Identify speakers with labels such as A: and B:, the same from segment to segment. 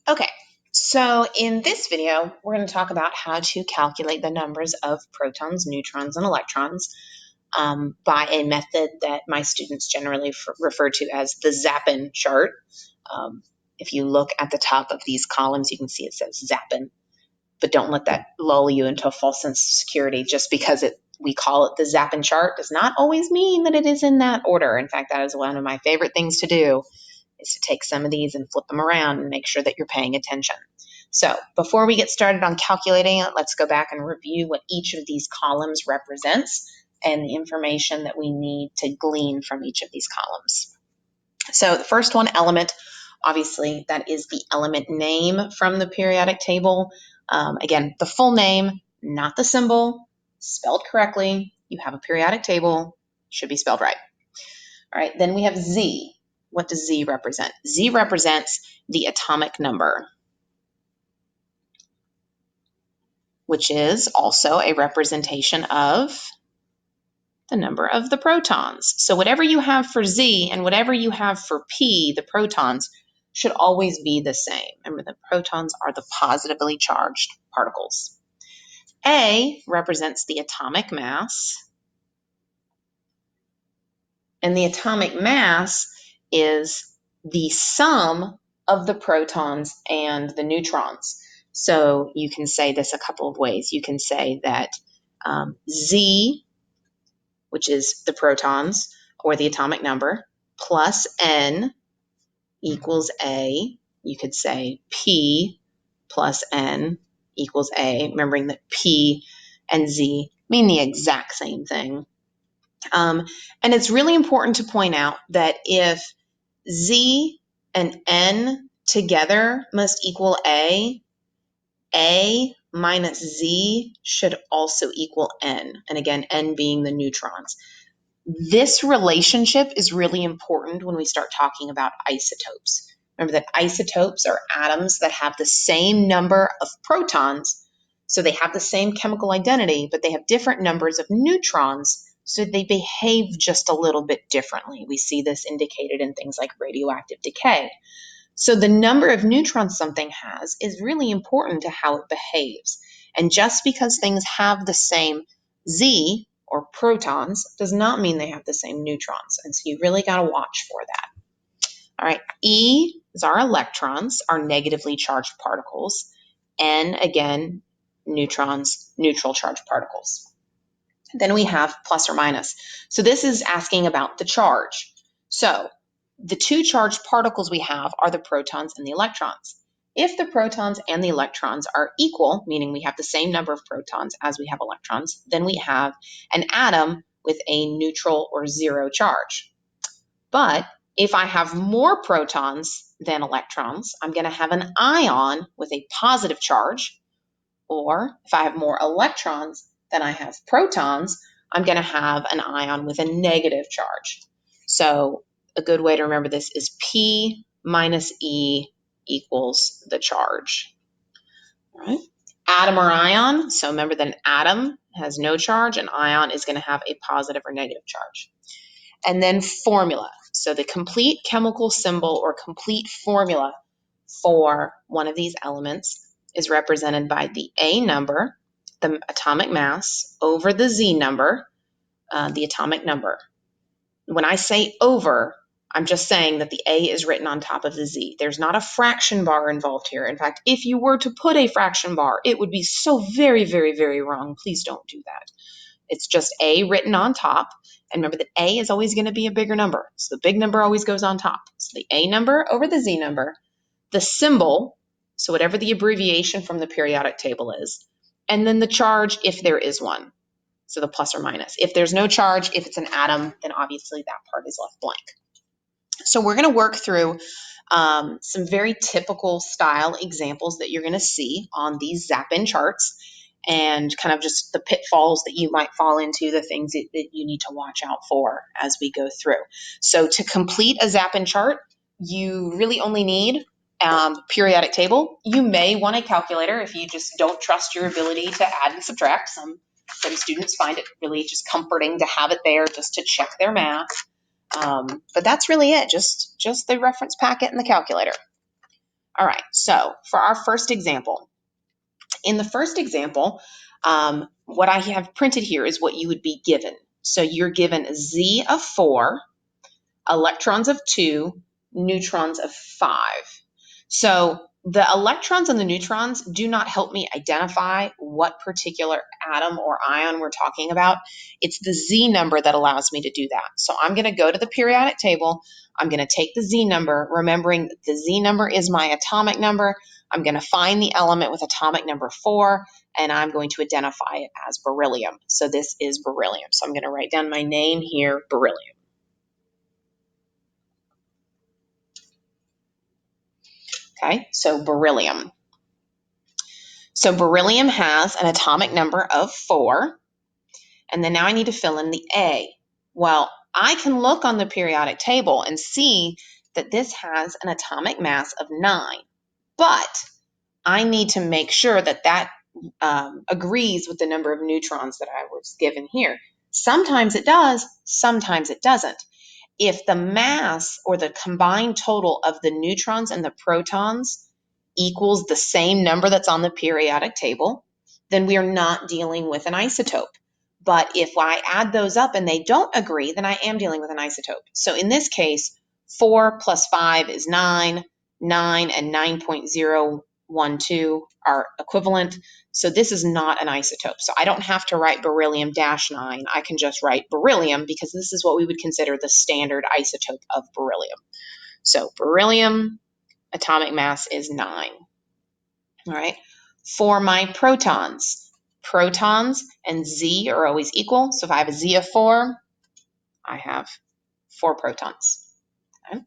A: Okay, so in this video, we're going to talk about how to calculate the numbers of protons, neutrons, and electrons by a method that my students generally refer to as the Zapen chart. If you look at the top of these columns, you can see it says Zapen, but don't let that lull you into a false sense of security. Just because we call it the Zapen chart does not always mean that it is in that order. In fact, that is one of my favorite things to do, is to take some of these and flip them around and make sure that you're paying attention. So before we get started on calculating it, let's go back and review what each of these columns represents and the information that we need to glean from each of these columns. So the first one, element, obviously that is the element name from the periodic table. Again, the full name, not the symbol, spelled correctly. You have a periodic table, should be spelled right. All right, then we have Z. What does Z represent? Z represents the atomic number, which is also a representation of the number of the protons. So whatever you have for Z and whatever you have for P, the protons, should always be the same. Remember, the protons are the positively charged particles. A represents the atomic mass, and the atomic mass is the sum of the protons and the neutrons. So you can say this a couple of ways. You can say that Z, which is the protons or the atomic number, plus N equals A. You could say P plus N equals A, remembering that P and Z mean the exact same thing. And it's really important to point out that if Z and N together must equal A minus Z should also equal N. And again, N being the neutrons. This relationship is really important when we start talking about isotopes. Remember that isotopes are atoms that have the same number of protons, so they have the same chemical identity, but they have different numbers of neutrons, so they behave just a little bit differently. We see this indicated in things like radioactive decay. So the number of neutrons something has is really important to how it behaves. And just because things have the same Z, or protons, does not mean they have the same neutrons. And so you really got to watch for that. All right, E is our electrons, our negatively charged particles. N, again, neutrons, neutral charged particles. Then we have plus or minus. So this is asking about the charge. So the two charged particles we have are the protons and the electrons. If the protons and the electrons are equal, meaning we have the same number of protons as we have electrons, then we have an atom with a neutral or zero charge. But if I have more protons than electrons, I'm going to have an ion with a positive charge. Or if I have more electrons than I have protons, I'm going to have an ion with a negative charge. So a good way to remember this is P minus E equals the charge. All right. Atom or ion. So remember that an atom has no charge, an ion is going to have a positive or negative charge. And then formula. So the complete chemical symbol or complete formula for one of these elements is represented by the A number, the atomic mass, over the Z number, the atomic number. When I say over, I'm just saying that the A is written on top of the Z. There's not a fraction bar involved here. In fact, if you were to put a fraction bar, it would be so very, very, very wrong. Please don't do that. It's just A written on top. And remember that A is always going to be a bigger number. So the big number always goes on top. So the A number over the Z number, the symbol, so whatever the abbreviation from the periodic table is, and then the charge if there is one. So the plus or minus. If there's no charge, if it's an atom, then obviously that part is left blank. So we're going to work through some very typical style examples that you're going to see on these Zapen charts, and kind of just the pitfalls that you might fall into, the things that you need to watch out for as we go through. So to complete a Zapen chart, you really only need periodic table. You may want a calculator if you just don't trust your ability to add and subtract. Some students find it really just comforting to have it there just to check their math. But that's really it, just the reference packet and the calculator. All right, so for our first example, in the first example, what I have printed here is what you would be given. So you're given Z of 4, electrons of 2, neutrons of 5. So the electrons and the neutrons do not help me identify what particular atom or ion we're talking about. It's the Z number that allows me to do that. So I'm going to go to the periodic table. I'm going to take the Z number, remembering that the Z number is my atomic number. I'm going to find the element with atomic number 4, and I'm going to identify it as beryllium. So this is beryllium. So I'm going to write down my name here, beryllium. Okay, so beryllium. So beryllium has an atomic number of 4, and then now I need to fill in the A. Well, I can look on the periodic table and see that this has an atomic mass of 9, but I need to make sure that that agrees with the number of neutrons that I was given here. Sometimes it does, sometimes it doesn't. If the mass or the combined total of the neutrons and the protons equals the same number that's on the periodic table, then we are not dealing with an isotope. But if I add those up and they don't agree, then I am dealing with an isotope. So in this case, 4 plus 5 is 9, 9 and 9.012 are equivalent. So this is not an isotope. So I don't have to write beryllium-9. I can just write beryllium because this is what we would consider the standard isotope of beryllium. So beryllium, atomic mass is 9. All right. For my protons, protons and Z are always equal. So if I have a Z of 4, I have 4 protons. Okay.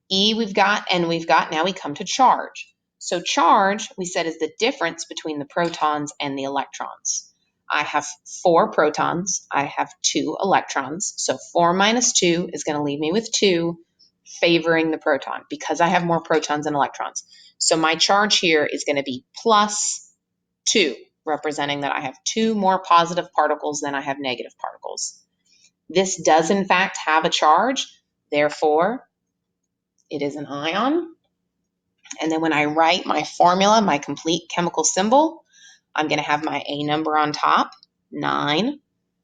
A: E we've got, N we've got. Now we come to charge. So charge, we said, is the difference between the protons and the electrons. I have 4 protons. I have 2 electrons. So 4 minus 2 is going to leave me with 2, favoring the proton because I have more protons than electrons. So my charge here is going to be plus 2, representing that I have 2 more positive particles than I have negative particles. This does in fact have a charge, therefore it is an ion. And then when I write my formula, my complete chemical symbol, I'm going to have my A number on top, 9,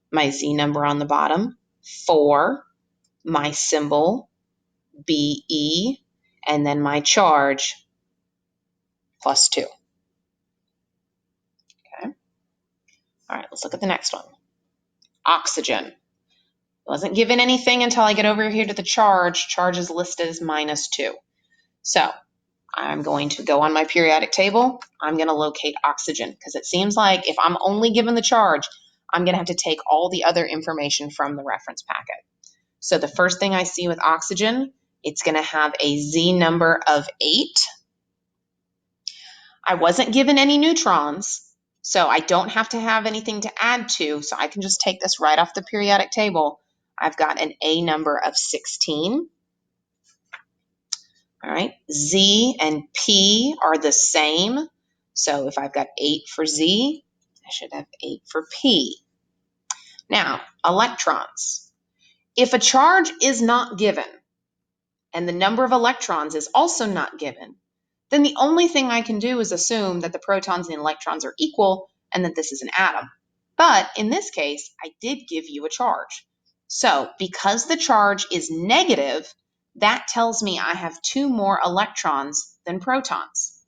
A: my Z number on the bottom, 4, my symbol, Be, and then my charge, plus 2. Okay. All right, let's look at the next one. Oxygen. Wasn't given anything until I get over here to the charge. Charge is listed as minus 2. So I'm going to go on my periodic table. I'm going to locate oxygen because it seems like if I'm only given the charge, I'm going to have to take all the other information from the reference packet. So the first thing I see with oxygen, it's going to have a Z number of 8. I wasn't given any neutrons, so I don't have to have anything to add to, so I can just take this right off the periodic table. I've got an A number of 16. All right, Z and P are the same. So if I've got 8 for Z, I should have 8 for P. Now, electrons. If a charge is not given and the number of electrons is also not given, then the only thing I can do is assume that the protons and electrons are equal and that this is an atom. But in this case, I did give you a charge. So because the charge is negative, that tells me I have 2 more electrons than protons.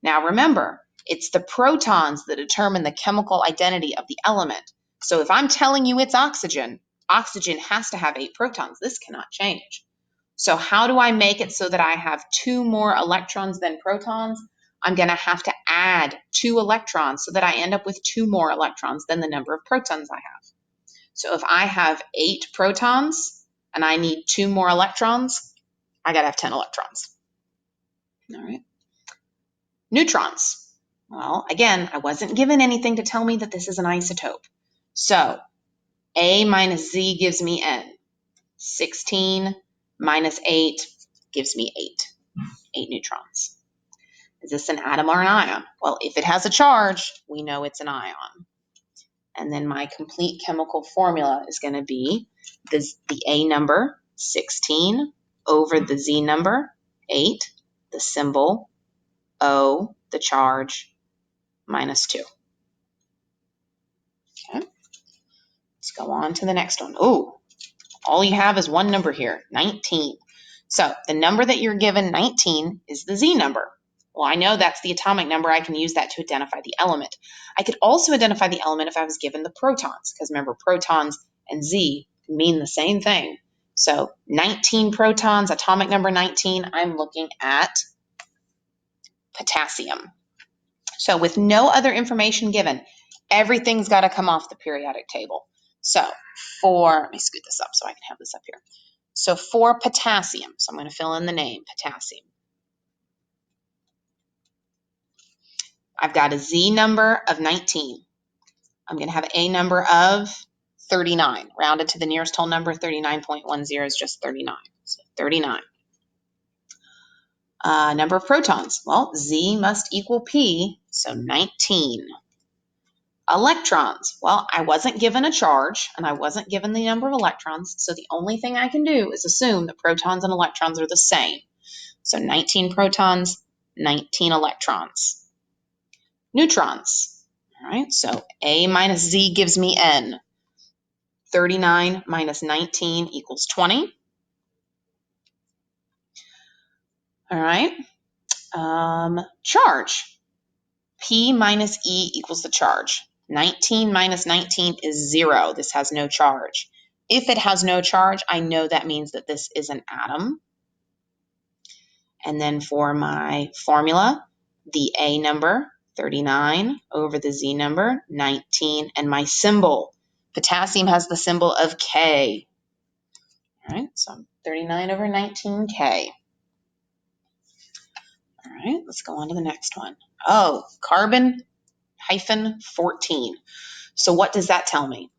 A: Now remember, it's the protons that determine the chemical identity of the element. So if I'm telling you it's oxygen, oxygen has to have 8 protons. This cannot change. So how do I make it so that I have 2 more electrons than protons? I'm going to have to add 2 electrons so that I end up with 2 more electrons than the number of protons I have. So if I have 8 protons and I need 2 more electrons, I got to have 10 electrons. All right. Neutrons. Well, again, I wasn't given anything to tell me that this is an isotope. So A minus Z gives me N. 16 minus 8 gives me 8 neutrons. Is this an atom or an ion? Well, if it has a charge, we know it's an ion. And then my complete chemical formula is going to be the A number, 16, over the Z number, 8, the symbol, O, the charge, minus 2. Okay, let's go on to the next one. Oh, all you have is one number here, 19. So the number that you're given, 19, is the Z number. Well, I know that's the atomic number. I can use that to identify the element. I could also identify the element if I was given the protons, because remember, protons and Z mean the same thing. So 19 protons, atomic number 19, I'm looking at potassium. So with no other information given, everything's got to come off the periodic table. So let me scoot this up so I can have this up here. So for potassium, so I'm going to fill in the name, potassium. I've got a Z number of 19. I'm going to have a number of 39. Rounded to the nearest whole number, 39.10 is just 39. So 39. Number of protons. Well, Z must equal P, so 19. Electrons. Well, I wasn't given a charge, and I wasn't given the number of electrons, so the only thing I can do is assume that protons and electrons are the same. So 19 protons, 19 electrons. Neutrons. All right, so A minus Z gives me N. 39 minus 19 equals 20. All right. Charge. P minus E equals the charge. 19 minus 19 is 0. This has no charge. If it has no charge, I know that means that this is an atom. And then for my formula, the A number, 39, over the Z number, 19, and my symbol. Potassium has the symbol of K. All right, so 39 over 19K. All right, let's go on to the next one. Oh, carbon-14. So what does that tell me?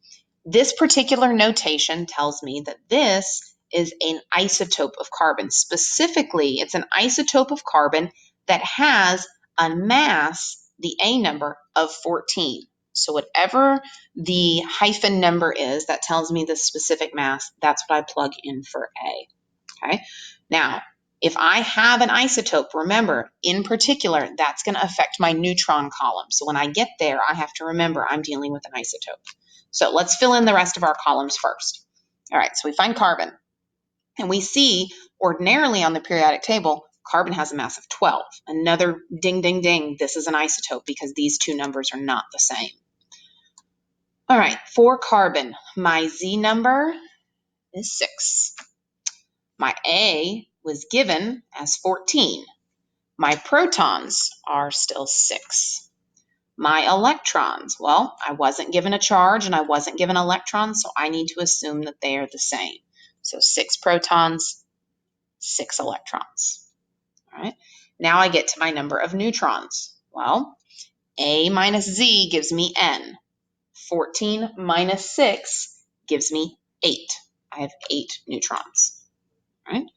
A: This particular notation tells me that this is an isotope of carbon. Specifically, it's an isotope of carbon that has a mass, the A number, of 14. So whatever the hyphen number is that tells me the specific mass, that's what I plug in for A. Okay. Now, if I have an isotope, remember, in particular, that's going to affect my neutron column. So when I get there, I have to remember I'm dealing with an isotope. So let's fill in the rest of our columns first. All right, so we find carbon. And we see ordinarily on the periodic table, carbon has a mass of 12. Another ding, ding, ding, this is an isotope because these two numbers are not the same. All right, for carbon, my Z number is 6. My A was given as 14. My protons are still 6. My electrons, well, I wasn't given a charge and I wasn't given electrons, so I need to assume that they are the same. So 6 protons, 6 electrons. All right. Now I get to my number of neutrons. Well, A minus Z gives me N. 14 minus 6 gives me 8. I have 8 neutrons. All right.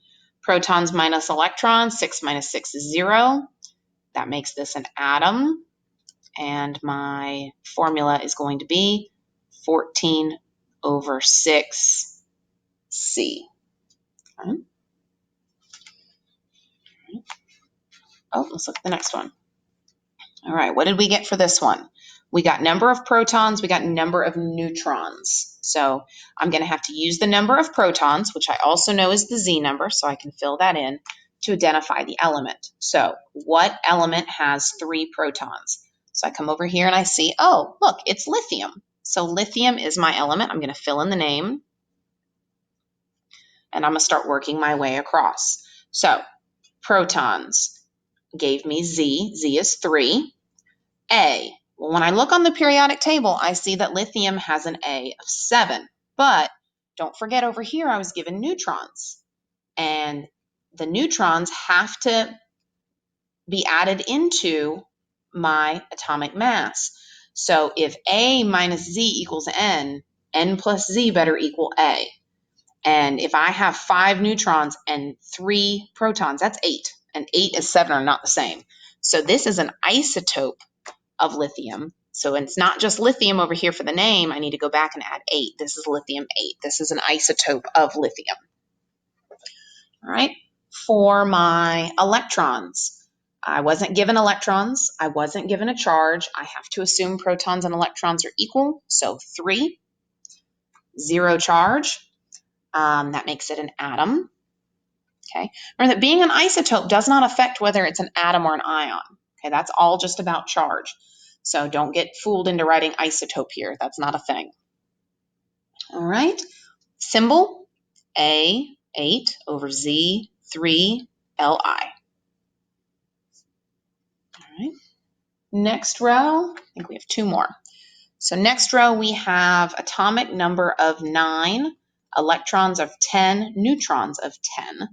A: Protons minus electrons, 6 minus 6 is 0. That makes this an atom. And my formula is going to be 14 over 6 C. Okay. Oh, let's look at the next one. All right, what did we get for this one? We got number of protons, we got number of neutrons. So I'm going to have to use the number of protons, which I also know is the Z number, so I can fill that in to identify the element. So what element has 3 protons? So I come over here and I see, oh, look, it's lithium. So lithium is my element. I'm going to fill in the name, and I'm going to start working my way across. So protons gave me Z. Z is 3. A. Well, when I look on the periodic table, I see that lithium has an A of 7. But don't forget over here, I was given neutrons. And the neutrons have to be added into my atomic mass. So if A minus Z equals N, N plus Z better equal A. And if I have 5 neutrons and 3 protons, that's 8. And 8 and 7 are not the same. So this is an isotope of lithium. So it's not just lithium over here for the name. I need to go back and add 8. This is lithium 8. This is an isotope of lithium. All right. For my electrons, I wasn't given electrons. I wasn't given a charge. I have to assume protons and electrons are equal. So 3, 0 charge. That makes it an atom. Okay. Remember that being an isotope does not affect whether it's an atom or an ion. Okay, that's all just about charge. So don't get fooled into writing isotope here. That's not a thing. All right. Symbol, A8 over Z3 Li. All right. Next row, I think we have 2 more. So next row we have atomic number of 9, electrons of 10, neutrons of 10.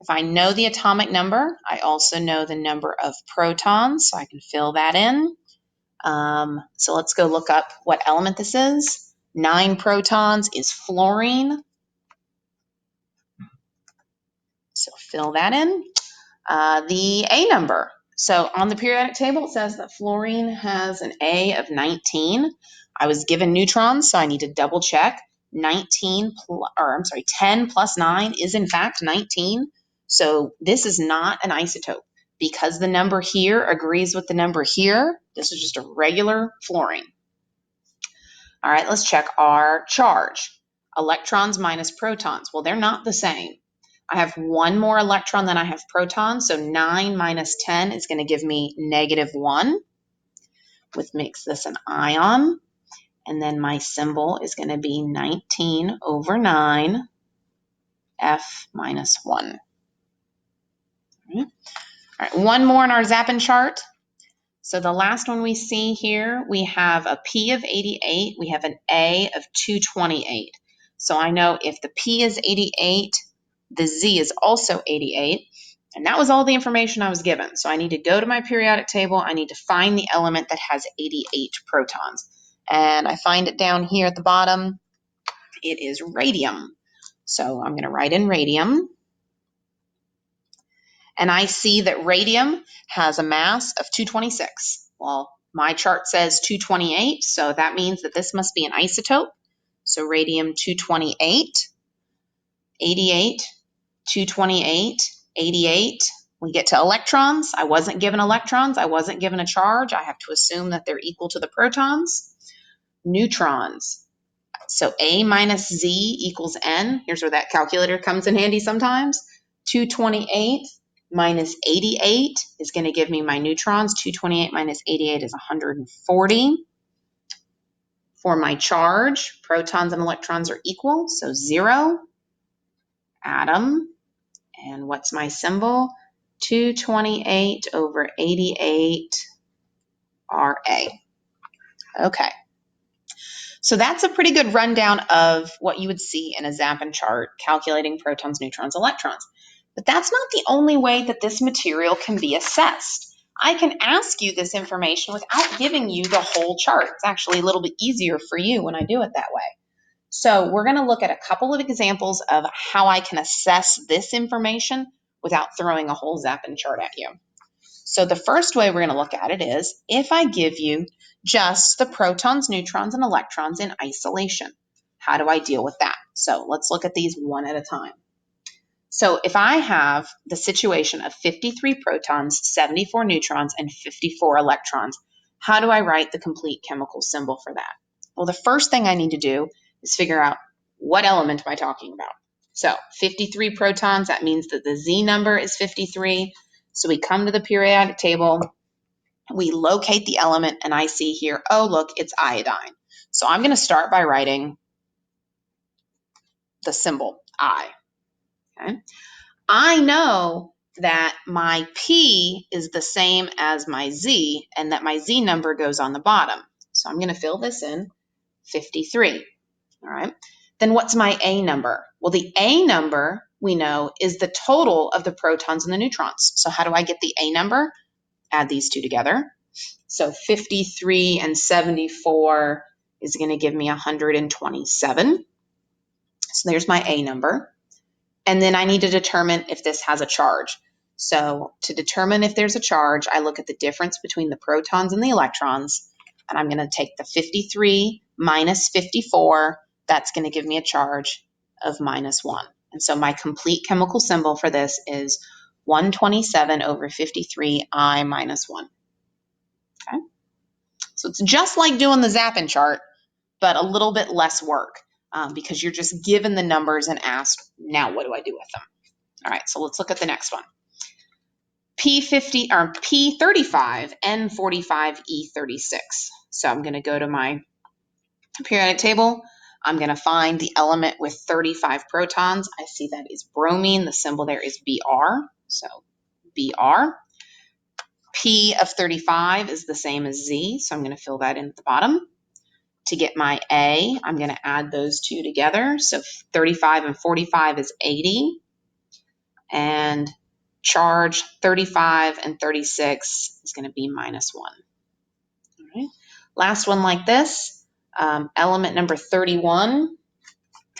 A: If I know the atomic number, I also know the number of protons, so I can fill that in. So let's go look up what element this is. 9 protons is fluorine. So fill that in. The A number. So on the periodic table, it says that fluorine has an A of 19. I was given neutrons, so I need to double check. 10 plus 9 is in fact 19. So this is not an isotope. Because the number here agrees with the number here, this is just a regular fluorine. All right, let's check our charge. Electrons minus protons. Well, they're not the same. I have 1 more electron than I have protons, so 9 minus 10 is going to give me -1, which makes this an ion. And then my symbol is going to be 19 over 9, F minus 1. All right, 1 more in our Zapen chart. So the last one we see here, we have a P of 88, we have an A of 228. So I know if the P is 88, the Z is also 88, and that was all the information I was given. So I need to go to my periodic table, I need to find the element that has 88 protons. And I find it down here at the bottom, it is radium. So I'm going to write in radium. And I see that radium has a mass of 226. Well, my chart says 228, so that means that this must be an isotope. So radium 228, 88, 228, 88. We get to electrons. I wasn't given electrons. I wasn't given a charge. I have to assume that they're equal to the protons. Neutrons. So A minus Z equals N. Here's where that calculator comes in handy sometimes. 228 minus 88 is going to give me my neutrons. 228 minus 88 is 140. For my charge, protons and electrons are equal, so 0. Atom. And what's my symbol? 228 over 88 Ra. Okay. So that's a pretty good rundown of what you would see in a Zapen chart, calculating protons, neutrons, electrons. But that's not the only way that this material can be assessed. I can ask you this information without giving you the whole chart. It's actually a little bit easier for you when I do it that way. So we're going to look at a couple of examples of how I can assess this information without throwing a whole Zapen chart at you. So the first way we're going to look at it is if I give you just the protons, neutrons, and electrons in isolation. How do I deal with that? So let's look at these one at a time. So if I have the situation of 53 protons, 74 neutrons, and 54 electrons, how do I write the complete chemical symbol for that? Well, the first thing I need to do is figure out what element am I talking about. So 53 protons, that means that the Z number is 53. So we come to the periodic table, we locate the element, and I see here, oh, look, it's iodine. So I'm going to start by writing the symbol I. Okay. I know that my P is the same as my Z, and that my Z number goes on the bottom. So I'm going to fill this in, 53. All right. Then what's my A number? Well, the A number, we know, is the total of the protons and the neutrons. So how do I get the A number? Add these two together. So 53 and 74 is going to give me 127. So there's my A number. And then I need to determine if this has a charge. So to determine if there's a charge, I look at the difference between the protons and the electrons. And I'm going to take the 53 minus 54. That's going to give me a charge of -1. And so my complete chemical symbol for this is 127 over 53I minus 1. Okay? So it's just like doing the Zapen chart, but a little bit less work because you're just given the numbers and asked, now what do I do with them? All right, so let's look at the next one. P50 or P35, N45, E36. So I'm going to go to my periodic table. I'm going to find the element with 35 protons. I see that is bromine. The symbol there is Br. So Br. P of 35 is the same as Z, so I'm going to fill that in at the bottom. To get my A, I'm going to add those two together. So 35 and 45 is 80. And charge 35 and 36 is going to be minus 1. All right. Last one like this, element number 31.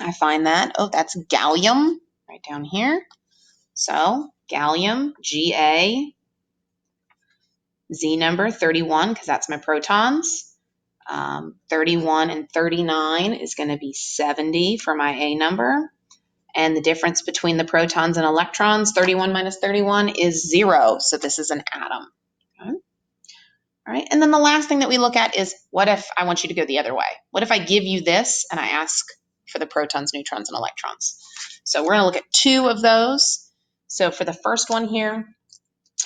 A: I find that, oh, that's gallium right down here. So gallium, Ga, Z number 31, because that's my protons. 31 and 39 is going to be 70 for my A number. And the difference between the protons and electrons, 31 minus 31, is 0. So this is an atom. Okay. All right. And then the last thing that we look at is, what if I want you to go the other way? What if I give you this and I ask for the protons, neutrons, and electrons? So we're going to look at two of those. So for the first one here,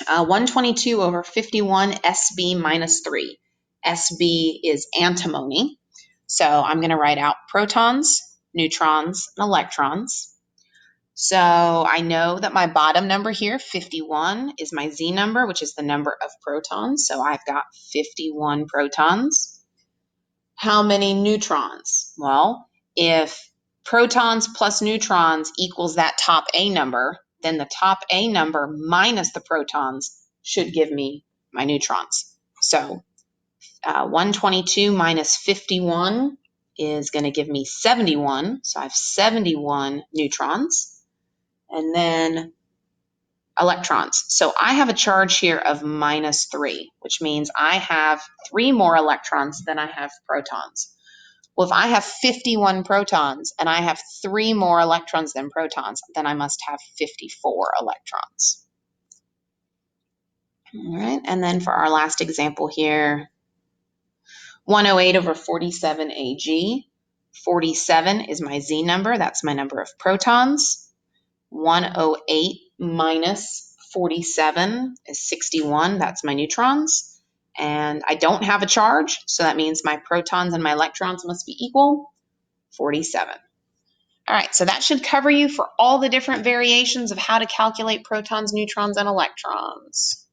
A: 122 over 51 Sb minus 3. Sb is antimony. So I'm going to write out protons, neutrons, and electrons. So I know that my bottom number here, 51, is my Z number, which is the number of protons. So I've got 51 protons. How many neutrons? Well, if protons plus neutrons equals that top A number, then the top A number minus the protons should give me my neutrons. So 122 minus 51 is going to give me 71. So I have 71 neutrons. And then electrons. So I have a charge here of minus 3, which means I have 3 more electrons than I have protons. Well, if I have 51 protons and I have 3 more electrons than protons, then I must have 54 electrons. All right, and then for our last example here, 108 over 47 Ag. 47 is my Z number, that's my number of protons. 108 minus 47 is 61, that's my neutrons. And I don't have a charge, so that means my protons and my electrons must be equal, 47. All right, so that should cover you for all the different variations of how to calculate protons, neutrons, and electrons.